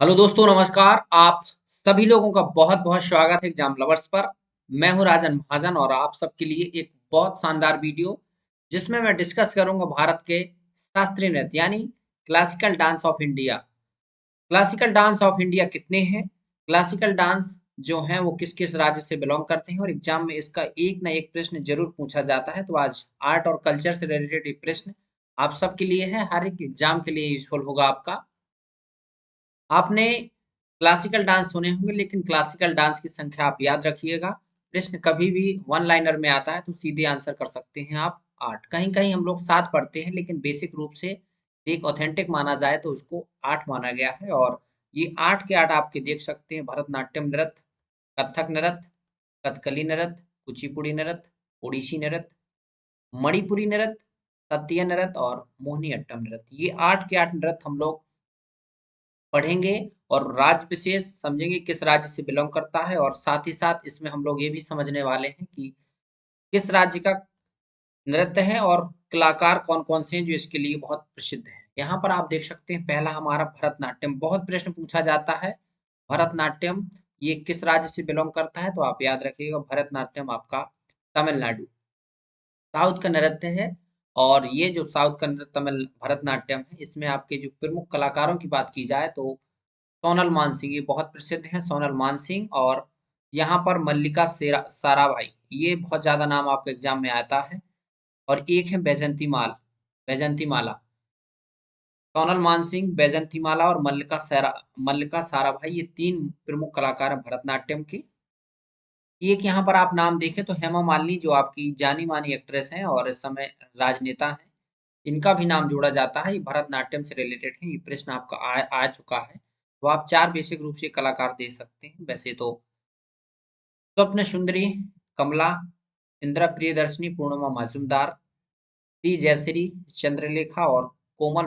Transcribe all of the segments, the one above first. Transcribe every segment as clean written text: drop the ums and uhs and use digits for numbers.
Hello दोस्तों, नमस्कार। आप सभी लोगों का बहुत-बहुत स्वागत है एग्जाम लवर्स पर। मैं हूं राजन महाजन और आप सबके लिए एक बहुत शानदार वीडियो जिसमें मैं डिस्कस करूंगा भारत के शास्त्रीय नृत्य यानी classical dance of India. Classical dance of India कितने हैं? क्लासिकल डांस जो हैं वो किस-किस राज्य से बिलॉन्ग करते हैं और एग्जाम में इसका एक ना एक प्रश्न जरूर पूछा जाता है। तो आज आर्ट और कल्चर से रिलेटेड ये प्रश्न आप सबके लिए है, हर एक एग्जाम के लिए यूजफुल होगा आपका। आपने क्लासिकल डांस सुने होंगे लेकिन क्लासिकल डांस की संख्या आप याद रखिएगा। प्रश्न कभी भी वन लाइनर में आता है तो सीधे आंसर कर सकते हैं आप 8। कहीं कहीं हम लोग 7 पढ़ते हैं लेकिन बेसिक रूप से एक ऑथेंटिक माना जाए तो उसको 8 माना गया है। और ये 8 के 8 आपके देख सकते हैं: भरतनाट्यम नृत्य, कथक नृत्य, कथकली नृत्य, कुचिपुड़ी नृत्य, ओडिसी नृत्य, मणिपुरी नृत्य, तत्तीय नृत्य और मोहिनी अट्टम नृत्य। ये 8 के 8 नृत्य हम लोग पढ़ेंगे और राज्य विशेष समझेंगे किस राज्य से बिलोंग करता है। और साथ ही साथ इसमें हम लोग ये भी समझने वाले हैं कि किस राज्य का नृत्य है और कलाकार कौन-कौन से हैं जो इसके लिए बहुत प्रसिद्ध हैं। यहाँ पर आप देख सकते हैं, पहला हमारा भरतनाट्यम। बहुत प्रश्न पूछा जाता है भरतनाट्यम ये किस राज्य से बिलोंग करता है, तो आप याद रखिएगा भरतनाट्यम आपका तमिलनाडु साउथ का नृत्य है। और ये जो साउथ का नृत्य तमिल भरतनाट्यम है, इसमें आपके जो प्रमुख कलाकारों की बात की जाए तो सोनल मानसिंह ये बहुत प्रसिद्ध हैं, सोनल मानसिंह। और यहाँ पर मल्लिका साराभाई, ये बहुत ज्यादा नाम आपके एग्जाम में आता है। और एक है बैजंती माला। सोनल मानसिंह, बैजंती माला और मल्लिका साराभाई, ये तीन प्रमुख कलाकार हैं भरतनाट्यम के। एक यहाँ पर आप नाम देखें तो हेमा मालिनी जो आपकी जानी मानी एक्ट्रेस हैं और इस समय राजनेता हैं, इनका भी नाम जोड़ा जाता है। ये भरतनाट्यम से रिलेटेड है। ये प्रश्न आपका आ चुका है। तो आप चार बेसिक रूप से कलाकार दे सकते हैं वैसे तो: स्वप्न सुंदरी, कमला, इंदिरा प्रियदर्शनी, पूर्णिमा मजूमदार, टी जयश्री, चंद्रलेखा और कोमल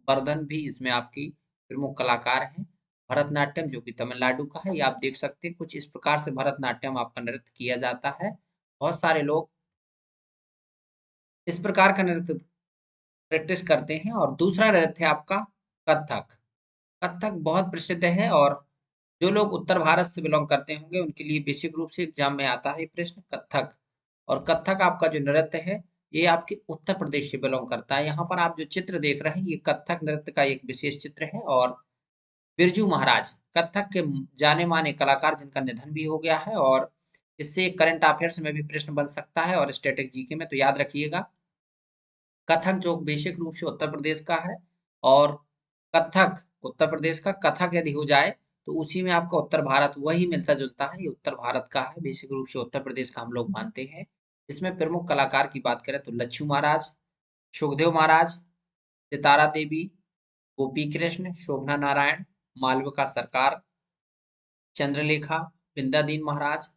वर्धन भी इसमें आपकी प्रमुख कलाकार हैं। भरतनाट्यम जो कि तमिलनाडु का है, ये आप देख सकते हैं। कुछ इस प्रकार से भरतनाट्यम आपका नृत्य किया जाता है। बहुत सारे लोग इस प्रकार का नृत्य प्रैक्टिस करते हैं। और दूसरा नृत्य है आपका कथक। कथक बहुत प्रसिद्ध है और जो लोग उत्तर भारत से बिलोंग करते होंगे उनके लिए बेसिक रूप से एग्जाम में आता है प्रश्न कथक। और कथक आपका जो नृत्य है ये आपके उत्तर प्रदेश से बिलोंग करता है। यहाँ पर आप जो चित्र देख रहे हैं ये कथक नृत्य का एक विशेष चित्र है। और बिरजू महाराज कथक के जाने माने कलाकार जिनका निधन भी हो गया है। और इससे करंट अफेयर्स में भी प्रश्न बन सकता है और स्टैटिक जीके में, तो याद रखिएगा। कथक जो बेसिक रूप से उत्तर प्रदेश का है। और कथक उत्तर प्रदेश का, कथक यदि हो जाए तो उसी में आपका उत्तर भारत वही मिलता जुलता है। ये उत्तर भारत का है, बेसिक रूप से उत्तर प्रदेश का हम लोग मानते हैं। इसमें प्रमुख कलाकार की बात करें तो लच्छू महाराज, सुखदेव महाराज, सितारा देवी, गोपी कृष्ण, शोभना नारायण, मालविका सरकार, चंद्रलेखा, बिंदादीन महाराज,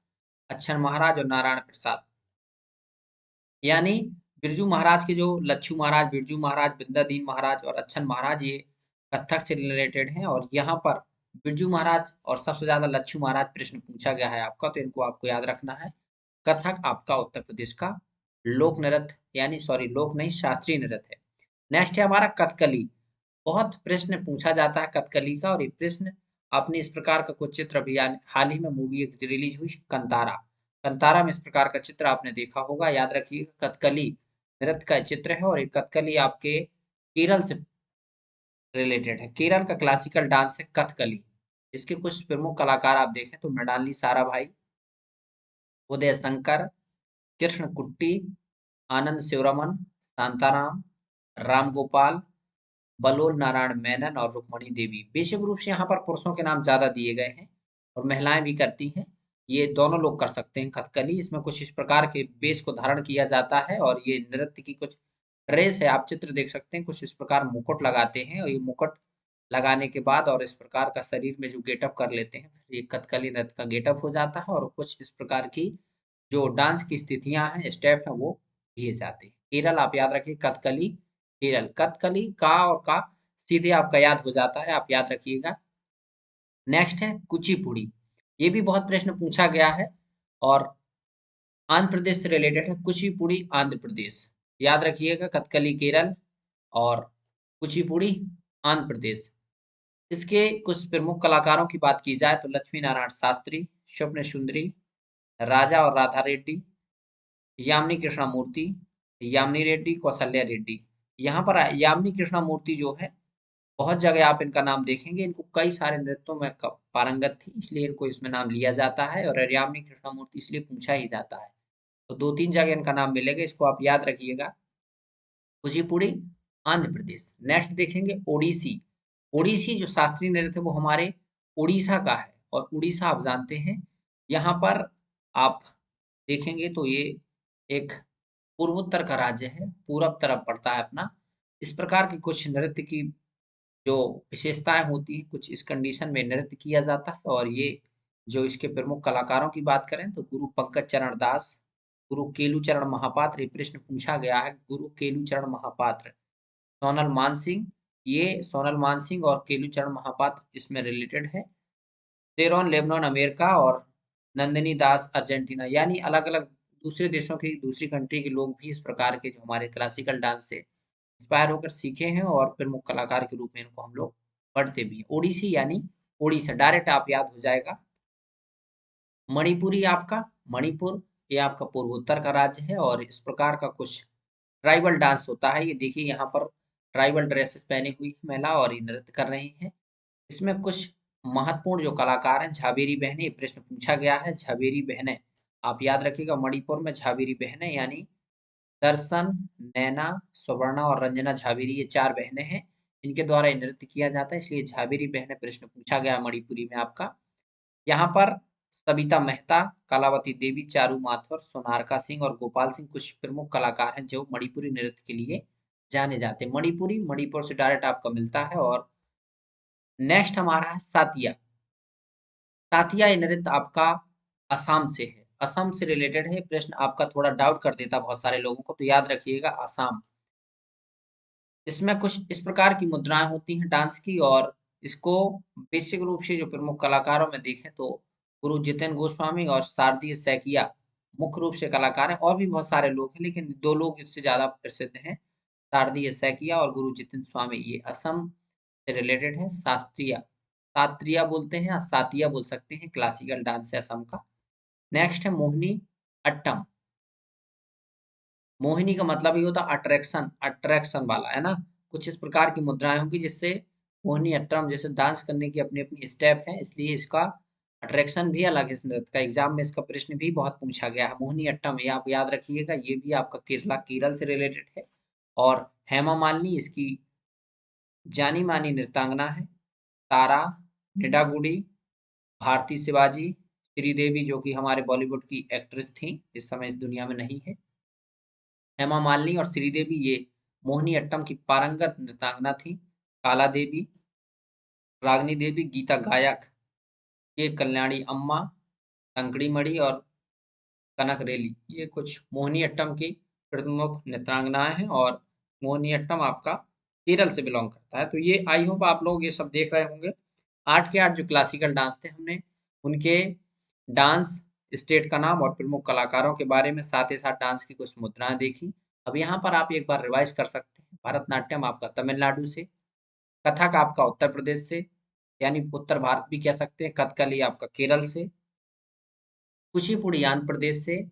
अच्छन महाराज और नारायण प्रसाद। यानी बिरजू महाराज के जो लच्छू महाराज, बिरजू महाराज, बिंदादीन महाराज और अच्छन महाराज, ये कथक से रिलेटेड हैं। और यहाँ पर बिरजू महाराज और सबसे ज्यादा लच्छू महाराज प्रश्न पूछा गया है आपका, तो इनको आपको याद रखना है। कथक आपका उत्तर प्रदेश का लोक नृत्य यानी सॉरी लोक नहीं शास्त्रीय नृत्य है। नेक्स्ट है हमारा कथकली। बहुत प्रश्न पूछा जाता है कथकली का। और ये प्रश्न आपने इस प्रकार का कुछ चित्र अभी हाल ही में मूवी एक रिलीज हुई कंतारा, कंतारा में इस प्रकार का चित्र आपने देखा होगा। याद रखिएगा कथकली नृत्य का चित्र है। और ये कथकली आपके केरल से रिलेटेड है। केरल का क्लासिकल डांस है कथकली। इसके कुछ प्रमुख कलाकार आप देखें तो मृणालिनी साराभाई, उदय शंकर, कृष्ण कुट्टी, आनंद शिवरमन, शांताराम, राम गोपाल, बलोल नारायण मेनन और रुक्मणी देवी। बेसिक रूप से यहाँ पर पुरुषों के नाम ज्यादा दिए गए हैं और महिलाएं भी करती हैं। ये दोनों लोग कर सकते हैं कथकली। इसमें कुछ इस प्रकार के वेश को धारण किया जाता है और ये नृत्य की कुछ ड्रेस है, आप चित्र देख सकते हैं। कुछ इस प्रकार मुकुट लगाते हैं और ये मुकुट लगाने के बाद और इस प्रकार का शरीर में जो गेटअप कर लेते हैं, फिर ये कथकली नृत्य का गेटअप हो जाता है। और कुछ इस प्रकार की जो डांस की स्थितियां हैं, स्टेप हैं, वो किए जाते हैं। केरल आप याद रखिए कथकली, केरल कथकली का और का सीधे आपका याद हो जाता है, आप याद रखिएगा। नेक्स्ट है कुचिपुड़ी। ये भी बहुत प्रश्न पूछा गया है और आंध्र प्रदेश से रिलेटेड है। कुचिपुड़ी आंध्र प्रदेश, याद रखिएगा। कथकली केरल और कुचिपुड़ी आंध्र प्रदेश। इसके कुछ प्रमुख कलाकारों की बात की जाए तो लक्ष्मी नारायण शास्त्री, स्वप्न सुंदरी, राजा और राधा रेड्डी, यामिनी कृष्णमूर्ति, यामिनी रेड्डी, कौशल्या रेड्डी। यहाँ पर यामिनी कृष्णमूर्ति जो है, बहुत जगह आप इनका नाम देखेंगे। इनको कई सारे नृत्यों में पारंगत थी, इसलिए इनको इसमें नाम लिया जाता है और यामिनी कृष्णमूर्ति इसलिए पूछा ही जाता है। तो 2-3 जगह इनका नाम मिलेगा, इसको आप याद रखिएगा। कुचिपुड़ी आंध्र प्रदेश। नेक्स्ट देखेंगे ओडिसी। ओडिसी जो शास्त्रीय नृत्य है वो हमारे उड़ीसा का है, और उड़ीसा आप जानते हैं, यहाँ पर आप देखेंगे तो ये एक पूर्वोत्तर का राज्य है, पूरब तरफ पड़ता है अपना। इस प्रकार की कुछ नृत्य की जो विशेषताएं होती हैं, कुछ इस कंडीशन में नृत्य किया जाता है। और ये जो इसके प्रमुख कलाकारों की बात करें तो गुरु पंकज चरण दास, गुरु केलुचरण महापात्र। ये प्रश्न पूछा गया है, गुरु केलुचरण महापात्र। सोनल मानसिंह, ये सोनल मानसिंह और केलुचरण महापात्र इसमें रिलेटेड है। शेरोन लेबनान अमेरिका और नंदिनी दास अर्जेंटीना, यानी अलग अलग दूसरे देशों की, दूसरी कंट्री के लोग भी इस प्रकार के जो हमारे क्लासिकल डांस से इंस्पायर होकर सीखे हैं और प्रमुख कलाकार के रूप में इनको हम लोग पढ़ते भी हैं। ओडिसी यानी ओडिशा, डायरेक्ट आप याद हो जाएगा। मणिपुरी आपका, मणिपुर ये आपका पूर्वोत्तर का राज्य है और इस प्रकार का कुछ ट्राइबल डांस होता है। ये देखिए यहाँ पर ट्राइबल ड्रेसेस पहनी हुई है महिला और ये नृत्य कर रही हैं। इसमें कुछ महत्वपूर्ण जो कलाकार हैं, झावेरी बहनें, ये प्रश्न पूछा गया है। झावेरी बहनें आप याद रखिएगा, मणिपुर में झावेरी बहनें यानी दर्शन, नैना, सुवर्णा और रंजना झावेरी, ये 4 बहनें हैं। इनके द्वारा ये नृत्य किया जाता है, इसलिए झावेरी बहनें प्रश्न पूछा गया मणिपुरी में आपका। यहाँ पर सविता मेहता, कलावती देवी, चारू माथुर, सोनारका सिंह और गोपाल सिंह कुछ प्रमुख कलाकार हैं जो मणिपुरी नृत्य के लिए जाने जाते हैं। मणिपुरी मणिपुर से डायरेक्ट आपका मिलता है। और नेक्स्ट हमारा है सातिया। सातिया ये नृत्य आपका असम से है, असम से रिलेटेड है। प्रश्न आपका थोड़ा डाउट कर देता बहुत सारे लोगों को, तो याद रखिएगा असम। इसमें कुछ इस प्रकार की मुद्राएं होती हैं डांस की, और इसको बेसिक रूप से जो प्रमुख कलाकारों में देखें तो गुरु जितेंद्र गोस्वामी और शारदीय सैकिया मुख्य रूप से कलाकार हैं। और भी बहुत सारे लोग हैं, लेकिन 2 लोग इससे ज्यादा प्रसिद्ध हैं, शारदीय सैकिया और गुरु जितेंद्र स्वामी। ये असम से रिलेटेड है। शास्त्रीय, शास्त्रीय बोलते हैं या सातिया बोल सकते हैं, क्लासिकल डांस है असम का। नेक्स्ट है मोहिनी अट्टम। मोहिनी का मतलब ही होता है अट्रैक्शन, अट्रैक्शन वाला, है ना। कुछ इस प्रकार की मुद्राएं होंगी जिससे मोहिनी अट्टम जैसे डांस करने की अपनी अपनी स्टेप है, इसलिए इसका अट्रैक्शन भी अलग है। इस नृत्य का एग्जाम में इसका प्रश्न भी बहुत पूछा गया है। मोहिनी अट्टम ये आप याद रखिएगा, ये भी आपका केरला, केरल से रिलेटेड है। और हेमा मालिनी इसकी जानी मानी नृत्यांगना है। तारा, निडागुडी, भारती शिवाजी, श्रीदेवी जो कि हमारे बॉलीवुड की एक्ट्रेस थी, इस समय इस दुनिया में नहीं है। हेमा मालिनी और श्रीदेवी ये मोहिनी अट्टम की पारंगत नृत्यांगना थी। काला देवी, रागनी देवी, गीता गायक, के कल्याणी अम्मा, कंकड़ी मणि और कनक रेली, ये कुछ मोहिनी अट्टम की प्रमुख नृत्यांगनाएं हैं। और मोहिनी अट्टम आपका केरल से बिलोंग करता है। तो ये आई होप आप लोग ये सब देख रहे होंगे। 8 के 8 जो क्लासिकल डांस थे, हमने उनके डांस स्टेट का नाम और प्रमुख कलाकारों के बारे में, साथ ही साथ डांस की कुछ मुद्राएं देखी। अब यहाँ पर आप एक बार रिवाइज कर सकते हैं। भरतनाट्यम आपका तमिलनाडु से, कथक आपका उत्तर प्रदेश से, यानी उत्तर भारत भी कह सकते हैं। कथकली आपका केरल से, कुचिपुड़ी आंध्र प्रदेश से,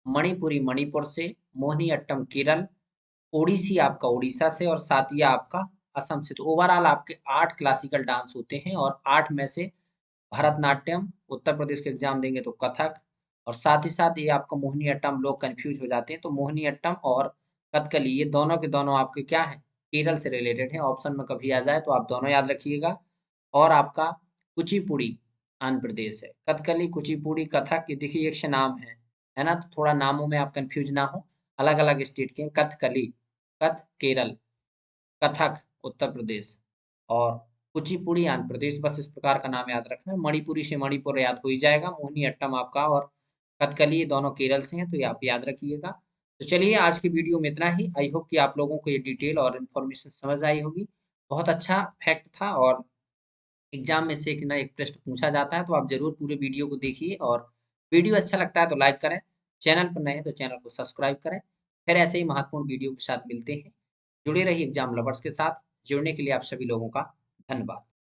मणिपुरी मणिपुर से, मोहिनी अट्टम केरल, ओडिसी आपका उड़ीसा से और सातिया आपका असम से। तो ओवरऑल आपके 8 क्लासिकल डांस होते हैं, और 8 में से भरतनाट्यम उत्तर प्रदेश के एग्जाम देंगे तो कथक, और साथ ही साथ ये आपका मोहिनी अट्टम, लोग कंफ्यूज हो जाते हैं, तो मोहिनी अट्टम और कथकली ये दोनों के दोनों आपके क्या है, केरल से रिलेटेड है। ऑप्शन में कभी आ जाए तो आप दोनों याद रखिएगा। और आपका कुचिपुड़ी आंध्र प्रदेश है। कथकली, कुचिपुड़ी, कथक, ये देखिए एक से नाम है ना, तो थोड़ा नामों में आप कंफ्यूज ना हो। अलग अलग स्टेट के हैं। कथकली, कथ केरल, कथक उत्तर प्रदेश और कुचिपुड़ी आंध्र प्रदेश, बस इस प्रकार का नाम याद रखना है। मणिपुरी से मणिपुर याद हो ही जाएगा। मोहिनी अट्टम आपका और कथकली ये दोनों केरल से हैं, तो ये आप याद रखिएगा। तो चलिए आज की वीडियो में इतना ही। आई होप कि आप लोगों को ये डिटेल और इन्फॉर्मेशन समझ आई होगी। बहुत अच्छा फैक्ट था, और एग्जाम में से एक ना एक प्रश्न पूछा जाता है, तो आप जरूर पूरे वीडियो को देखिए। और वीडियो अच्छा लगता है तो लाइक करें, चैनल पर नए हैं तो चैनल को सब्सक्राइब करें। फिर ऐसे ही महत्वपूर्ण वीडियो के साथ मिलते हैं। जुड़े रहिए एग्जाम लवर्स के साथ। जुड़ने के लिए आप सभी लोगों का धन्यवाद।